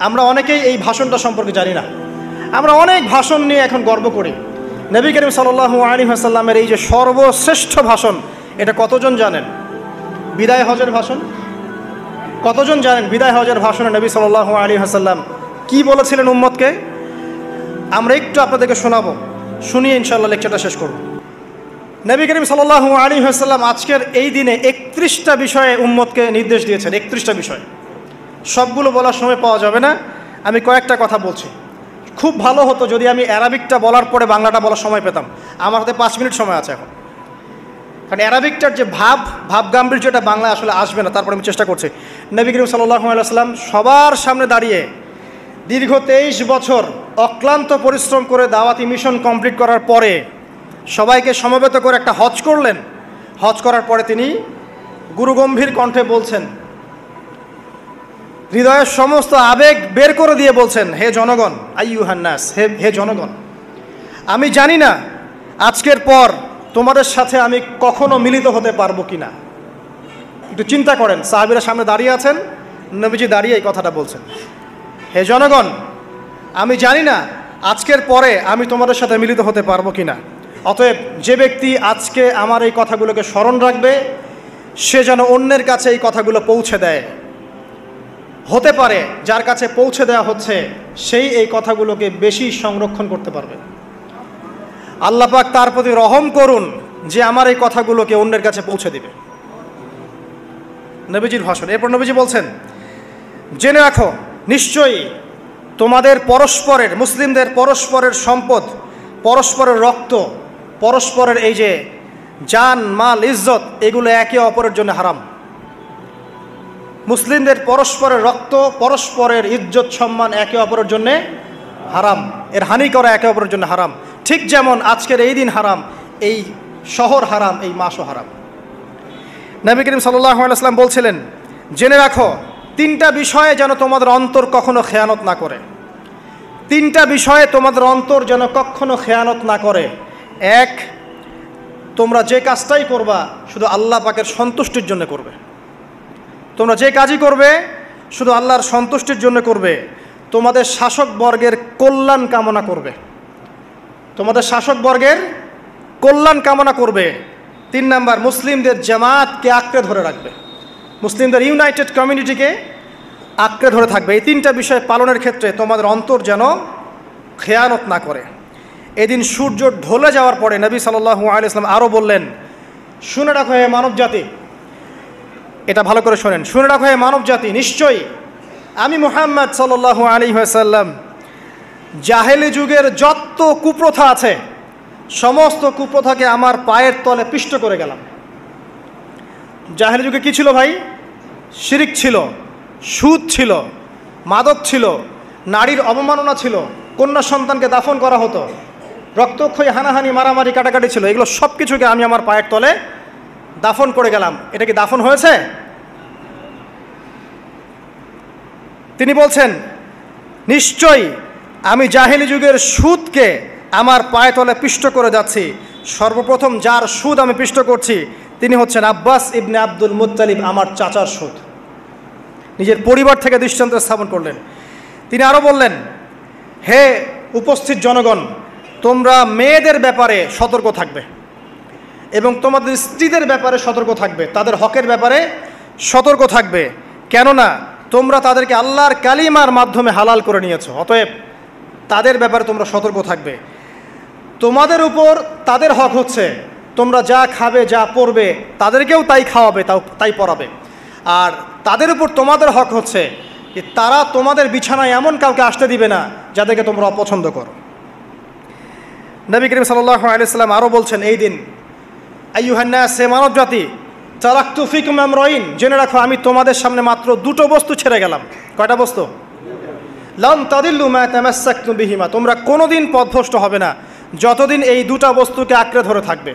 আমরা অনেকেই এই ভাষণটা সম্পর্কে জানি না। আমরা অনেক ভাষণ নিয়ে এখন গর্ব করি। নবী করিম সাল্লাল্লাহু আলাইহি ওয়াসাল্লামের এই যে সর্বশ্রেষ্ঠ ভাষণ, এটা কতজন জানেন? বিদায় হজের ভাষণ। কতজন জানেন বিদায় হজের ভাষণে নবী সাল্লাল্লাহু আলাইহি ওয়াসাল্লাম কী বলেছিলেন উম্মতকে? আমরা একটু আপনাদেরকে শোনাবো, শুনিয়ে ইনশাআল্লাহ লেকচারটা শেষ করব। নবী করিম সাল্লাল্লাহু আলাইহি ওয়াসাল্লাম আজকের এই দিনে 31টা বিষয়ে উম্মতকে নির্দেশ দিয়েছেন। 31টা বিষয়, সবগুলো বলার সময় পাওয়া যাবে না, আমি কয়েকটা কথা বলছি। খুব ভালো হতো যদি আমি অ্যারাবিকটা বলার পরে বাংলাটা বলার সময় পেতাম। আমার হাতে 5 মিনিট সময় আছে এখন, কারণ অ্যারাবিকটার যে ভাব গাম্ভীর্যটা বাংলা আসলে আসবে না। তারপরে আমি চেষ্টা করছি। নবী করিম সাল্লাল্লাহু আলাইহি ওয়াসাল্লাম সবার সামনে দাঁড়িয়ে দীর্ঘ 23 বছর অক্লান্ত পরিশ্রম করে দাওয়াতি মিশন কমপ্লিট করার পরে সবাইকে সমবেত করে একটা হজ করলেন। হজ করার পরে তিনি গুরুগম্ভীর কণ্ঠে বলছেন, হৃদয়ের সমস্ত আবেগ বের করে দিয়ে বলছেন, হে জনগণ, আইয়ুহান নাস, হে জনগণ, আমি জানি না আজকের পর তোমাদের সাথে আমি কখনো মিলিত হতে পারবো কিনা। একটু চিন্তা করেন, সাহাবীরা সামনে দাঁড়িয়ে আছেন, নবীজি দাঁড়িয়ে এই কথাটা বলছেন, হে জনগণ, আমি জানি না আজকের পরে আমি তোমাদের সাথে মিলিত হতে পারবো কিনা। অতএব যে ব্যক্তি আজকে আমার এই কথাগুলোকে স্মরণ রাখবে, সে যেন অন্যের কাছে এই কথাগুলো পৌঁছে দেয়। হতে পারে যার কাছে পৌঁছে দেওয়া হচ্ছে সেই এই কথাগুলোকে বেশি সংরক্ষণ করতে পারবে। আল্লাহ পাক তার প্রতি রহম করুন যে আমার এই কথাগুলোকে অন্যের কাছে পৌঁছে দিবে। নবীজির ভাষণ। এরপর নবীজি বলছেন, জেনে রাখো নিশ্চয়ই তোমাদের পরস্পরের, মুসলিমদের পরস্পরের সম্পদ, পরস্পরের রক্ত, পরস্পরের এই যে জান মাল ইজ্জত, এগুলো একে অপরের জন্য হারাম। মুসলিমদের পরস্পরের রক্ত, পরস্পরের ইজ্জত সম্মান একে অপরের জন্যে হারাম, এর হানি করা একে অপরের জন্য হারাম। ঠিক যেমন আজকের এই দিন হারাম, এই শহর হারাম, এই মাসও হারাম। নবী করিম সাল্লাল্লাহু আলাইহি ওয়াসাল্লাম বলছিলেন, জেনে রাখো 3টা বিষয়ে যেন তোমাদের অন্তর কখনো খেয়ানত না করে। 3টা বিষয়ে তোমাদের অন্তর যেন কখনো খেয়ানত না করে। 1, তোমরা যে কাজটাই করবা শুধু আল্লাহ পাকের সন্তুষ্টির জন্য করবে। তোমরা যে কাজই করবে শুধু আল্লাহর সন্তুষ্টির জন্য করবে। তোমাদের শাসকবর্গের কল্যাণ কামনা করবে। তোমাদের শাসকবর্গের কল্যাণ কামনা করবে। 3 নাম্বার, মুসলিমদের জামাতকে আঁকড়ে ধরে রাখবে। মুসলিমদের ইউনাইটেড কমিউনিটিকে আঁকড়ে ধরে থাকবে। এই 3টা বিষয় পালনের ক্ষেত্রে তোমাদের অন্তর যেন খেয়ানত না করে। এদিন সূর্য ঢলে যাওয়ার পরে নবী সাল্লাল্লাহু আলাইহি ওয়াসাল্লাম আরও বললেন, শুনে রাখো হে মানব জাতি, এটা ভালো করে শোনেন, শুনে রাখো হে মানব জাতি, নিশ্চয়ই আমি মুহাম্মদ সাল্লাল্লাহু আলাইহি ওয়াসাল্লাম জাহেলি যুগের যত কুপ্রথা আছে সমস্ত কুপ্রথাকে আমার পায়ের তলে পিষ্ট করে গেলাম। জাহেলি যুগে কী ছিল ভাই? শিরিক ছিল, সুদ ছিল, মাদক ছিল, নারীর অবমাননা ছিল, কন্যা সন্তানকে দাফন করা হতো, রক্তক্ষয়ী হানাহানি মারামারি কাটাকাটি ছিল। এগুলো সব কিছুকে আমি আমার পায়ের তলে দাফন করে গেলাম। এটা কি দাফন হয়েছে? তিনি বলছেন, নিশ্চয়ই আমি জাহেলি যুগের সুদকে আমার পায়ে তলে পিষ্ট করে যাচ্ছি। সর্বপ্রথম যার সুদ আমি পিষ্ট করছি তিনি হচ্ছেন আব্বাস ইবনে আব্দুল মুত্তালিব, আমার চাচার সুদ। নিজের পরিবার থেকে দৃষ্টান্ত স্থাপন করলেন। তিনি আরও বললেন, হে উপস্থিত জনগণ, তোমরা মেয়েদের ব্যাপারে সতর্ক থাকবে এবং তোমাদের স্ত্রীদের ব্যাপারে সতর্ক থাকবে, তাদের হকের ব্যাপারে সতর্ক থাকবে, কেননা তোমরা তাদেরকে আল্লাহর কালিমার মাধ্যমে হালাল করে নিয়েছো। অতএব তাদের ব্যাপারে তোমরা সতর্ক থাকবে। তোমাদের উপর তাদের হক হচ্ছে তোমরা যা খাবে, যা পরবে, তাদেরকেও তাই খাওয়াবে, তাই পরাবে। আর তাদের উপর তোমাদের হক হচ্ছে যে তারা তোমাদের বিছানায় এমন কাউকে আসতে দিবে না যাদেরকে তোমরা অপছন্দ করো। নবী করিম সাল্লাল্লাহু আলাইহি ওয়াসাল্লাম আরও বলছেন, এই দিন আইয়ুহান নাস, হে মানব জাতি, তারাকতু ফিকুম আমরাইন, জেনে রাখো আমি তোমাদের সামনে মাত্র 2টো বস্তু ছেড়ে গেলাম। কয়টা বস্তু? লান তাদিল্লু মা তামাসসাকতুম বিহিমা, তোমরা কোনোদিন পথভ্রষ্ট হবে না যতদিন এই 2টা বস্তুকে আঁকড়ে ধরে থাকবে।